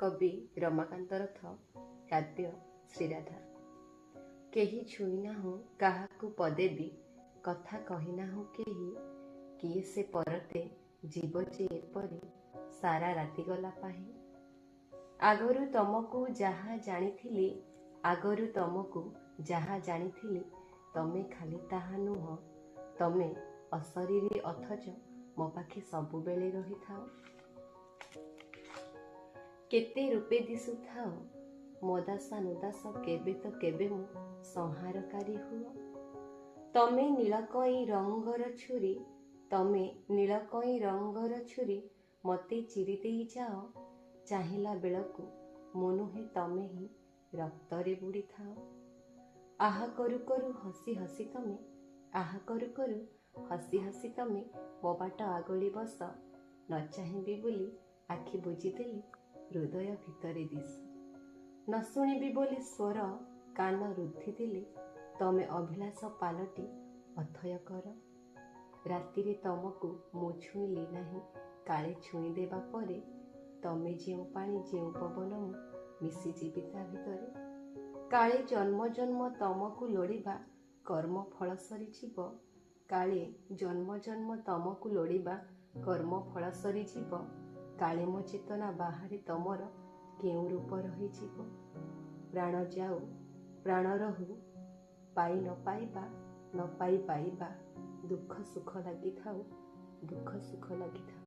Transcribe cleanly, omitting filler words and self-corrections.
कवि रमाकांत रथ काव्य श्रीराधा। केही छुईना हो काहाकू पदे भी कथा कहिना हो केही किए से परते जीव जे एपरी सारा राति गला पाही। आगरू तमकू जहा जानिथिली आगरू तमकू जहा जानिथिली तमे खाली ताहा नुह तमे अशरीरी अथच मो पाखे सबुबेले रही थाओ। केते रूपे दिशु थाओ मदासा नुदास केबे तो केबे मु संहारकारी हुओ। तमे नीलकई रंगर छुरी तमे नीलकई रंगर छुरी मते चिरी देई जाओ। चाहिला बेलकू मु नुहे तमे ही रक्तरे बुड़ी थाओ। आहा करू करू हसी हसी तमे आहा करू करू हसी हसी तमे मो बाट आगोली बस न चाहिबी बोली आखि बुझीदेली हृदय भितरे दिस। न शुणिबी बोली स्वर कान रुद्धि देले तमे अभिलाष पालटी अथय कर। रातिरे तमकू मु छुईली नाही काले छुई देबा परे तमे जेउ पानी जेउ पवन मु मिसी जीवी ता भितरे। काले जन्म जन्म तमकू लोड़िबा कर्म फल सरी जीव काले जन्म जन्म तमकू लोड़िबा कर्म फल सरी जीव काले मो चेतना बाहरे तमर केउ रूप रही जीव। प्राण जाऊ प्राण रहू पाई न पाइबा न पाई पाइबा दुख सुख लगी थाऊ दुख सुख लगी थाऊ।